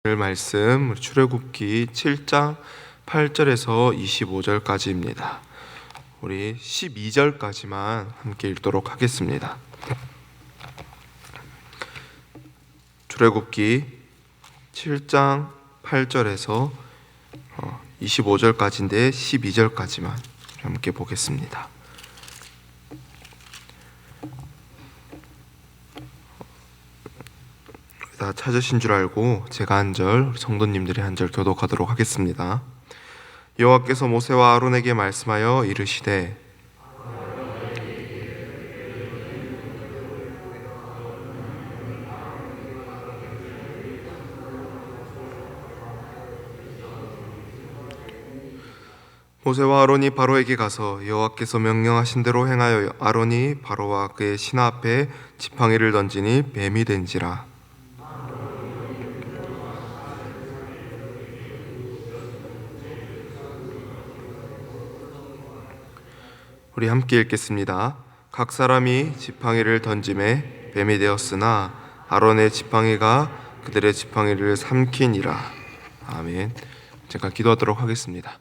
오늘 말씀 출애굽기 7장 8절에서 25절까지입니다. 우리 12절까지만 함께 읽도록 하겠습니다. 출애굽기 7장 8절에서 25절까지인데 12절까지만 함께 보겠습니다. 다 찾으신 줄 알고 제가 한 절, 성도님들이 한 절 교독하도록 하겠습니다. 여호와께서 모세와 아론에게 말씀하여 이르시되 모세와 아론이 바로에게 가서 여호와께서 명령하신 대로 행하여 아론이 바로와 그의 신하 앞에 지팡이를 던지니 뱀이 된지라. 우리 함께 읽겠습니다. 각 사람이 지팡이를 던짐에 뱀이 되었으나 아론의 지팡이가 그들의 지팡이를 삼키니라. 아멘. 제가 기도하도록 하겠습니다.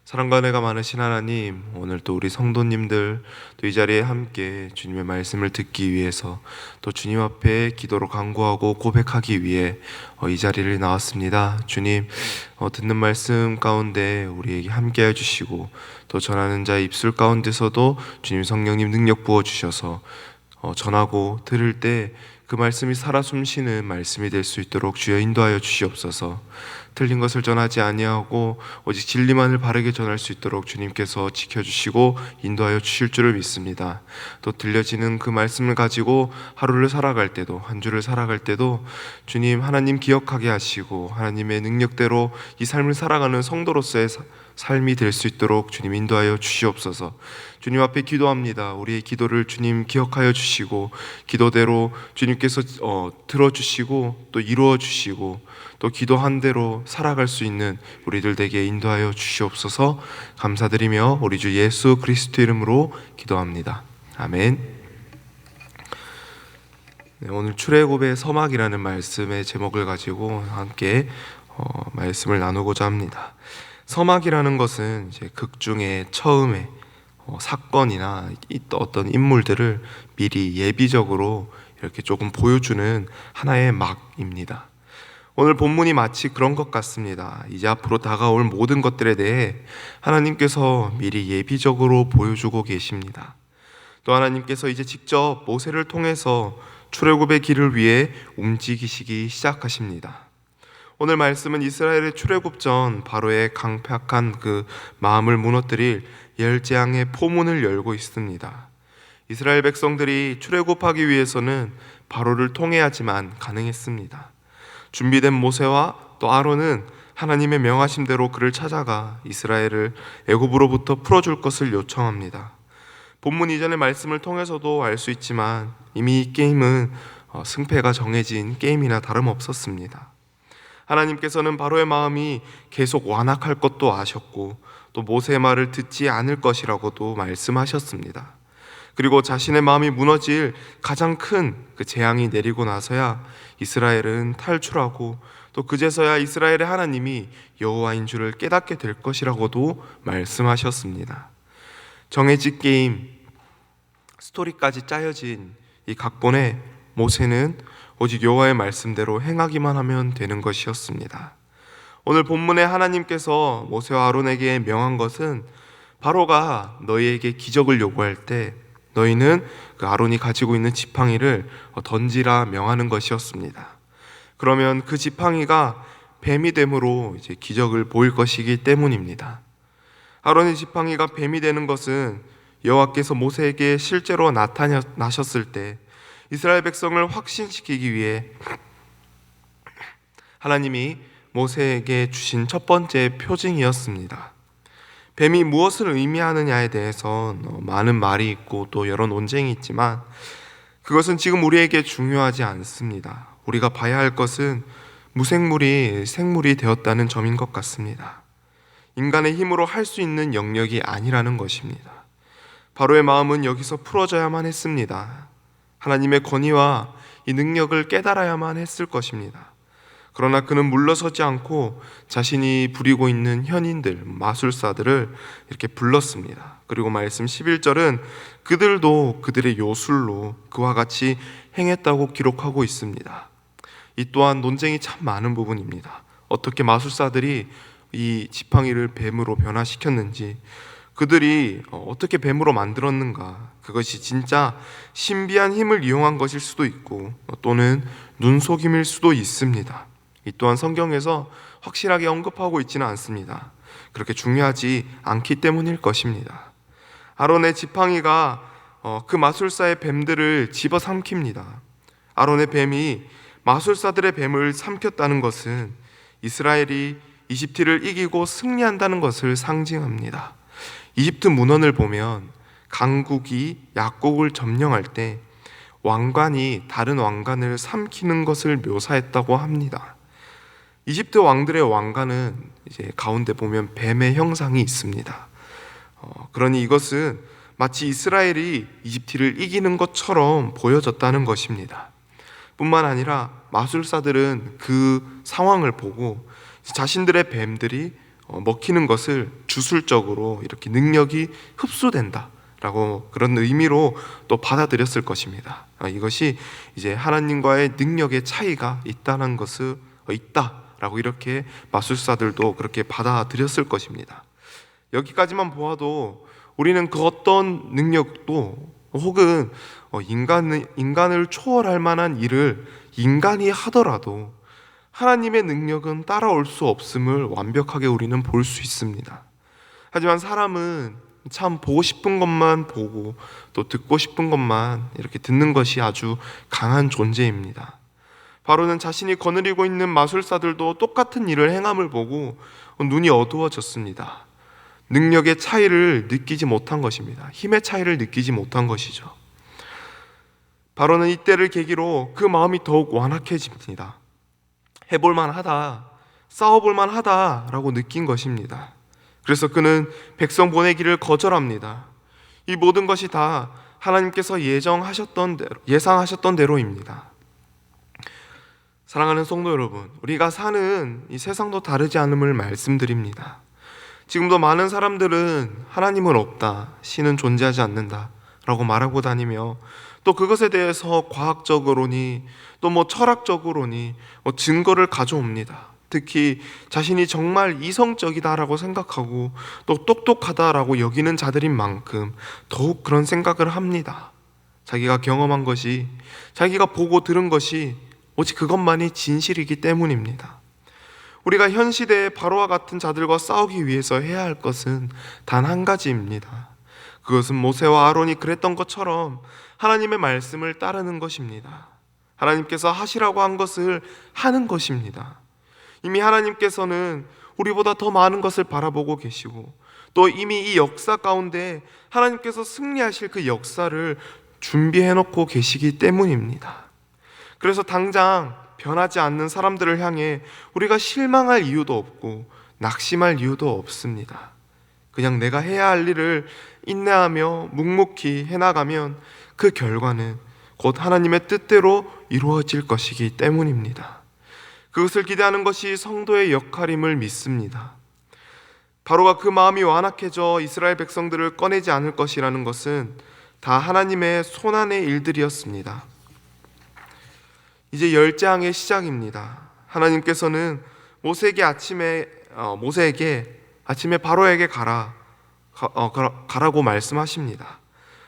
사랑과 은혜가 많으신 하나님, 오늘 또 우리 성도님들 또 이 자리에 함께 주님의 말씀을 듣기 위해서 또 주님 앞에 기도로 간구하고 고백하기 위해 이 자리를 나왔습니다. 주님, 듣는 말씀 가운데 우리에게 함께 해주시고 또 전하는 자의 입술 가운데서도 주님 성령님 능력 부어주셔서 전하고 들을 때 그 말씀이 살아 숨쉬는 말씀이 될 수 있도록 주여 인도하여 주시옵소서. 틀린 것을 전하지 아니하고 오직 진리만을 바르게 전할 수 있도록 주님께서 지켜주시고 인도하여 주실 줄을 믿습니다. 또 들려지는 그 말씀을 가지고 하루를 살아갈 때도, 한 주를 살아갈 때도 주님 하나님 기억하게 하시고 하나님의 능력대로 이 삶을 살아가는 성도로서의 삶이 될 수 있도록 주님 인도하여 주시옵소서. 주님 앞에 기도합니다. 우리의 기도를 주님 기억하여 주시고 기도대로 주님께서 들어주시고 또 이루어 주시고 또 기도한 대로 살아갈 수 있는 우리들 되게 인도하여 주시옵소서. 감사드리며 우리 주 예수 그리스도 이름으로 기도합니다. 아멘. 네, 오늘 출애굽의 서막이라는 말씀의 제목을 가지고 함께 말씀을 나누고자 합니다. 서막이라는 것은 이제 극 중에 처음에 사건이나 어떤 인물들을 미리 예비적으로 이렇게 조금 보여주는 하나의 막입니다. 오늘 본문이 마치 그런 것 같습니다. 이제 앞으로 다가올 모든 것들에 대해 하나님께서 미리 예비적으로 보여주고 계십니다. 또 하나님께서 이제 직접 모세를 통해서 출애굽의 길을 위해 움직이시기 시작하십니다. 오늘 말씀은 이스라엘의 출애굽 전 바로의 강팍한 그 마음을 무너뜨릴 열재앙의 포문을 열고 있습니다. 이스라엘 백성들이 출애굽하기 위해서는 바로를 통해야지만 가능했습니다. 준비된 모세와 또 아론은 하나님의 명하심대로 그를 찾아가 이스라엘을 애굽으로부터 풀어줄 것을 요청합니다. 본문 이전의 말씀을 통해서도 알 수 있지만 이미 이 게임은 승패가 정해진 게임이나 다름없었습니다. 하나님께서는 바로의 마음이 계속 완악할 것도 아셨고 또 모세의 말을 듣지 않을 것이라고도 말씀하셨습니다. 그리고 자신의 마음이 무너질 가장 큰 그 재앙이 내리고 나서야 이스라엘은 탈출하고 또 그제서야 이스라엘의 하나님이 여호와인 줄을 깨닫게 될 것이라고도 말씀하셨습니다. 정해진 게임, 스토리까지 짜여진 이 각본에 모세는 오직 여호와의 말씀대로 행하기만 하면 되는 것이었습니다. 오늘 본문에 하나님께서 모세와 아론에게 명한 것은 바로가 너희에게 기적을 요구할 때 너희는 그 아론이 가지고 있는 지팡이를 던지라 명하는 것이었습니다. 그러면 그 지팡이가 뱀이 됨으로 이제 기적을 보일 것이기 때문입니다. 아론의 지팡이가 뱀이 되는 것은 여호와께서 모세에게 실제로 나타나셨을 때 이스라엘 백성을 확신시키기 위해 하나님이 모세에게 주신 첫 번째 표징이었습니다. 뱀이 무엇을 의미하느냐에 대해서 많은 말이 있고 또 여러 논쟁이 있지만 그것은 지금 우리에게 중요하지 않습니다. 우리가 봐야 할 것은 무생물이 생물이 되었다는 점인 것 같습니다. 인간의 힘으로 할 수 있는 영역이 아니라는 것입니다. 바로의 마음은 여기서 풀어져야만 했습니다. 하나님의 권위와 이 능력을 깨달아야만 했을 것입니다. 그러나 그는 물러서지 않고 자신이 부리고 있는 현인들, 마술사들을 이렇게 불렀습니다. 그리고 말씀 11절은 그들도 그들의 요술로 그와 같이 행했다고 기록하고 있습니다. 이 또한 논쟁이 참 많은 부분입니다. 어떻게 마술사들이 이 지팡이를 뱀으로 변화시켰는지, 그들이 어떻게 뱀으로 만들었는가, 그것이 진짜 신비한 힘을 이용한 것일 수도 있고 또는 눈속임일 수도 있습니다. 이 또한 성경에서 확실하게 언급하고 있지는 않습니다. 그렇게 중요하지 않기 때문일 것입니다. 아론의 지팡이가 그 마술사의 뱀들을 집어삼킵니다. 아론의 뱀이 마술사들의 뱀을 삼켰다는 것은 이스라엘이 이집트를 이기고 승리한다는 것을 상징합니다. 이집트 문헌을 보면 강국이 약국을 점령할 때 왕관이 다른 왕관을 삼키는 것을 묘사했다고 합니다. 이집트 왕들의 왕관은 이제 가운데 보면 뱀의 형상이 있습니다. 그러니 이것은 마치 이스라엘이 이집트를 이기는 것처럼 보여졌다는 것입니다. 뿐만 아니라 마술사들은 그 상황을 보고 자신들의 뱀들이 먹히는 것을 주술적으로 이렇게 능력이 흡수된다라고 그런 의미로 또 받아들였을 것입니다. 이것이 이제 하나님과의 능력의 차이가 있다는 것을 있다라고 이렇게 마술사들도 그렇게 받아들였을 것입니다. 여기까지만 보아도 우리는 그 어떤 능력도 혹은 인간을 초월할 만한 일을 인간이 하더라도 하나님의 능력은 따라올 수 없음을 완벽하게 우리는 볼 수 있습니다. 하지만 사람은 참 보고 싶은 것만 보고 또 듣고 싶은 것만 이렇게 듣는 것이 아주 강한 존재입니다. 바로는 자신이 거느리고 있는 마술사들도 똑같은 일을 행함을 보고 눈이 어두워졌습니다. 능력의 차이를 느끼지 못한 것입니다. 힘의 차이를 느끼지 못한 것이죠. 바로는 이때를 계기로 그 마음이 더욱 완악해집니다. 해볼만 하다, 싸워볼만 하다라고 느낀 것입니다. 그래서 그는 백성 보내기를 거절합니다. 이 모든 것이 다 하나님께서 예상하셨던 대로입니다. 사랑하는 성도 여러분, 우리가 사는 이 세상도 다르지 않음을 말씀드립니다. 지금도 많은 사람들은 하나님은 없다, 신은 존재하지 않는다 라고 말하고 다니며 또 그것에 대해서 과학적으로니 또 철학적으로니 증거를 가져옵니다. 특히 자신이 정말 이성적이다라고 생각하고 또 똑똑하다라고 여기는 자들인 만큼 더욱 그런 생각을 합니다. 자기가 경험한 것이, 자기가 보고 들은 것이 오직 그것만이 진실이기 때문입니다. 우리가 현 시대의 바로와 같은 자들과 싸우기 위해서 해야 할 것은 단 한 가지입니다. 그것은 모세와 아론이 그랬던 것처럼 하나님의 말씀을 따르는 것입니다. 하나님께서 하시라고 한 것을 하는 것입니다. 이미 하나님께서는 우리보다 더 많은 것을 바라보고 계시고 또 이미 이 역사 가운데 하나님께서 승리하실 그 역사를 준비해 놓고 계시기 때문입니다. 그래서 당장 변하지 않는 사람들을 향해 우리가 실망할 이유도 없고 낙심할 이유도 없습니다. 그냥 내가 해야 할 일을 인내하며 묵묵히 해나가면 그 결과는 곧 하나님의 뜻대로 이루어질 것이기 때문입니다. 그것을 기대하는 것이 성도의 역할임을 믿습니다. 바로가 그 마음이 완악해져 이스라엘 백성들을 꺼내지 않을 것이라는 것은 다 하나님의 손안의 일들이었습니다. 이제 열재앙의 시작입니다. 하나님께서는 모세에게 아침에 바로에게 가라고 말씀하십니다.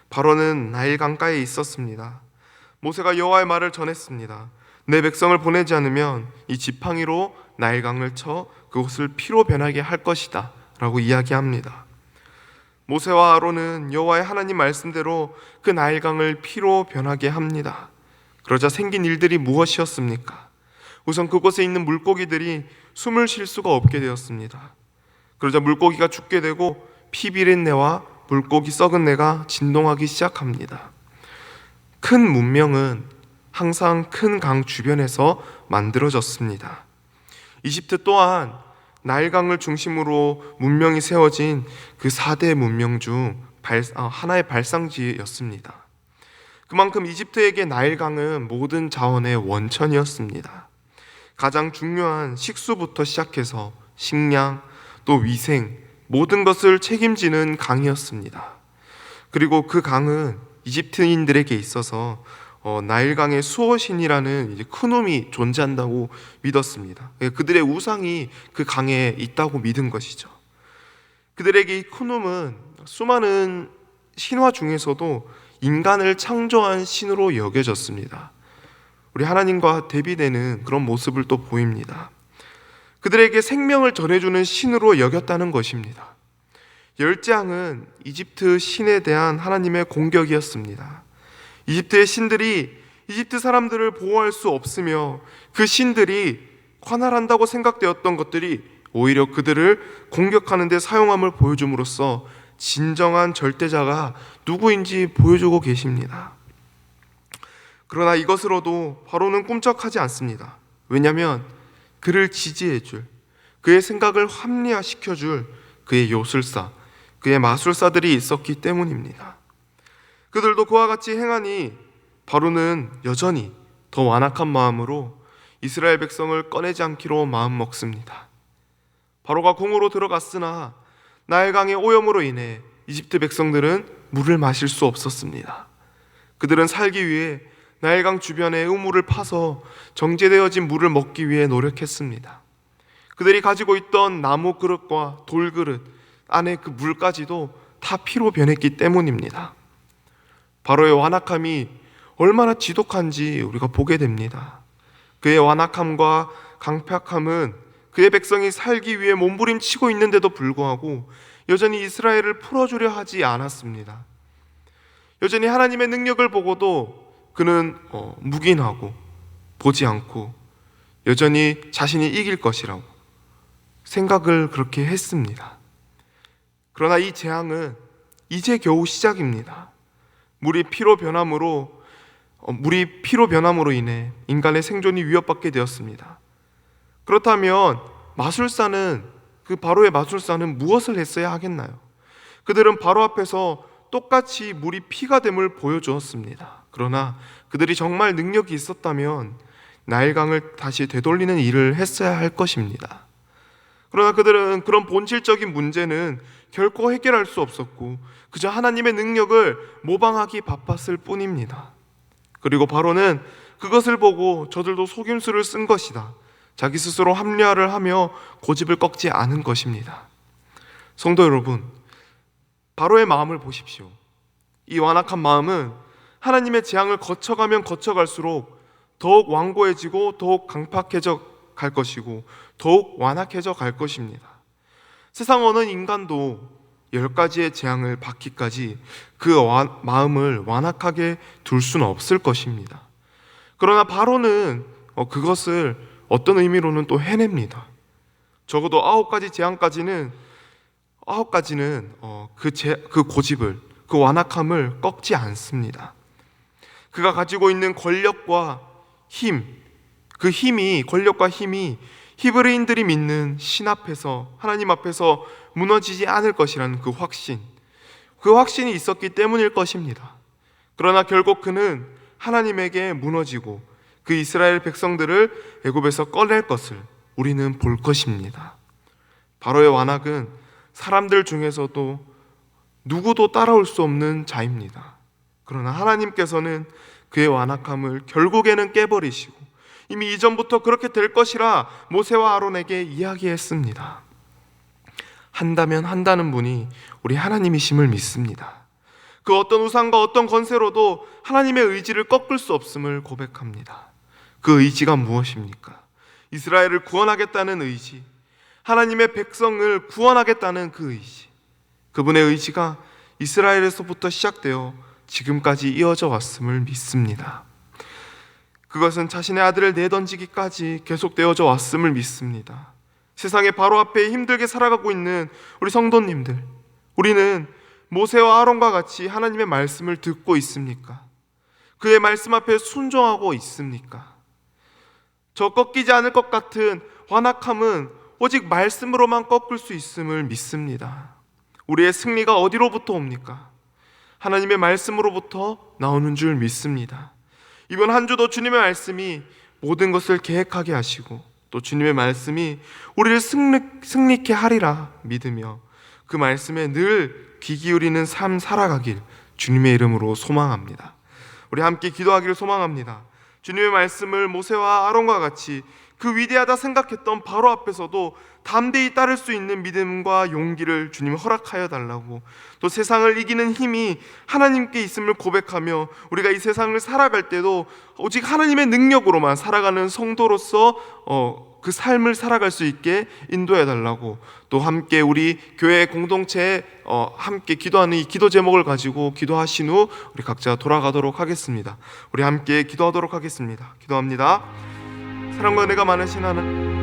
바로는 나일 강가에 있었습니다. 모세가 여호와의 말을 전했습니다. 내 백성을 보내지 않으면 이 지팡이로 나일 강을 쳐 그곳을 피로 변하게 할 것이다 라고 이야기합니다. 모세와 아론은 여호와의 하나님 말씀대로 그 나일 강을 피로 변하게 합니다. 그러자 생긴 일들이 무엇이었습니까? 우선 그곳에 있는 물고기들이 숨을 쉴 수가 없게 되었습니다. 그러자 물고기가 죽게 되고 피 비린 내와 물고기 썩은 내가 진동하기 시작합니다. 큰 문명은 항상 큰 강 주변에서 만들어졌습니다. 이집트 또한 나일강을 중심으로 문명이 세워진 그 4대 문명 중 하나의 발상지였습니다. 그만큼 이집트에게 나일강은 모든 자원의 원천이었습니다. 가장 중요한 식수부터 시작해서 식량, 또 위생, 모든 것을 책임지는 강이었습니다. 그리고 그 강은 이집트인들에게 있어서 나일강의 수호신이라는 이제 큰 놈이 존재한다고 믿었습니다. 그들의 우상이 그 강에 있다고 믿은 것이죠. 그들에게 이 큰 놈은 수많은 신화 중에서도 인간을 창조한 신으로 여겨졌습니다. 우리 하나님과 대비되는 그런 모습을 또 보입니다. 그들에게 생명을 전해주는 신으로 여겼다는 것입니다. 열재앙은 이집트 신에 대한 하나님의 공격이었습니다. 이집트의 신들이 이집트 사람들을 보호할 수 없으며 그 신들이 관할한다고 생각되었던 것들이 오히려 그들을 공격하는 데 사용함을 보여줌으로써 진정한 절대자가 누구인지 보여주고 계십니다. 그러나 이것으로도 바로는 꿈쩍하지 않습니다. 왜냐하면 그를 지지해줄, 그의 생각을 합리화시켜줄 그의 요술사, 그의 마술사들이 있었기 때문입니다. 그들도 그와 같이 행하니 바로는 여전히 더 완악한 마음으로 이스라엘 백성을 꺼내지 않기로 마음먹습니다. 바로가 궁으로 들어갔으나 나일강의 오염으로 인해 이집트 백성들은 물을 마실 수 없었습니다. 그들은 살기 위해 나일강 주변에 우물을 파서 정제되어진 물을 먹기 위해 노력했습니다. 그들이 가지고 있던 나무 그릇과 돌 그릇 안에 그 물까지도 다 피로 변했기 때문입니다. 바로의 완악함이 얼마나 지독한지 우리가 보게 됩니다. 그의 완악함과 강팍함은 그의 백성이 살기 위해 몸부림치고 있는데도 불구하고 여전히 이스라엘을 풀어주려 하지 않았습니다. 여전히 하나님의 능력을 보고도 그는 묵인하고 보지 않고 여전히 자신이 이길 것이라고 생각을 그렇게 했습니다. 그러나 이 재앙은 이제 겨우 시작입니다. 물이 피로 변함으로 인해 인간의 생존이 위협받게 되었습니다. 그렇다면 그 바로의 마술사는 무엇을 했어야 하겠나요? 그들은 바로 앞에서 똑같이 물이 피가 됨을 보여주었습니다. 그러나 그들이 정말 능력이 있었다면 나일강을 다시 되돌리는 일을 했어야 할 것입니다. 그러나 그들은 그런 본질적인 문제는 결코 해결할 수 없었고 그저 하나님의 능력을 모방하기 바빴을 뿐입니다. 그리고 바로는 그것을 보고 저들도 속임수를 쓴 것이다, 자기 스스로 합리화를 하며 고집을 꺾지 않은 것입니다. 성도 여러분, 바로의 마음을 보십시오. 이 완악한 마음은 하나님의 재앙을 거쳐가면 거쳐갈수록 더욱 완고해지고 더욱 강팍해져 갈 것이고 더욱 완악해져 갈 것입니다. 세상 어느 인간도 10가지의 재앙을 받기까지 그 마음을 완악하게 둘 수는 없을 것입니다. 그러나 바로는 그것을 어떤 의미로는 또 해냅니다. 적어도 9가지 재앙까지는 그 고집을, 그 완악함을 꺾지 않습니다. 그가 가지고 있는 권력과 권력과 힘이 히브리인들이 믿는 신 앞에서, 하나님 앞에서 무너지지 않을 것이라는 그 확신이 있었기 때문일 것입니다. 그러나 결국 그는 하나님에게 무너지고 그 이스라엘 백성들을 애굽에서 꺼낼 것을 우리는 볼 것입니다. 바로의 완악은 사람들 중에서도 누구도 따라올 수 없는 자입니다. 그러나 하나님께서는 그의 완악함을 결국에는 깨버리시고 이미 이전부터 그렇게 될 것이라 모세와 아론에게 이야기했습니다. 한다면 한다는 분이 우리 하나님이심을 믿습니다. 그 어떤 우상과 어떤 권세로도 하나님의 의지를 꺾을 수 없음을 고백합니다. 그 의지가 무엇입니까? 이스라엘을 구원하겠다는 의지, 하나님의 백성을 구원하겠다는 그 의지, 그분의 의지가 이스라엘에서부터 시작되어 지금까지 이어져 왔음을 믿습니다. 그것은 자신의 아들을 내던지기까지 계속되어져 왔음을 믿습니다. 세상의 바로 앞에 힘들게 살아가고 있는 우리 성도님들, 우리는 모세와 아론과 같이 하나님의 말씀을 듣고 있습니까? 그의 말씀 앞에 순종하고 있습니까? 저 꺾이지 않을 것 같은 완악함은 오직 말씀으로만 꺾을 수 있음을 믿습니다. 우리의 승리가 어디로부터 옵니까? 하나님의 말씀으로부터 나오는 줄 믿습니다. 이번 한 주도 주님의 말씀이 모든 것을 계획하게 하시고 또 주님의 말씀이 우리를 승리케 하리라 믿으며 그 말씀에 늘 귀 기울이는 삶 살아가길 주님의 이름으로 소망합니다. 우리 함께 기도하기를 소망합니다. 주님의 말씀을 모세와 아론과 같이 그 위대하다 생각했던 바로 앞에서도 담대히 따를 수 있는 믿음과 용기를 주님 허락하여 달라고, 또 세상을 이기는 힘이 하나님께 있음을 고백하며 우리가 이 세상을 살아갈 때도 오직 하나님의 능력으로만 살아가는 성도로서 그 삶을 살아갈 수 있게 인도해 달라고, 또 함께 우리 교회 공동체에 함께 기도하는 이 기도 제목을 가지고 기도하신 후 우리 각자 돌아가도록 하겠습니다. 우리 함께 기도하도록 하겠습니다. 기도합니다. 사랑과 은혜가 많으신 하나님,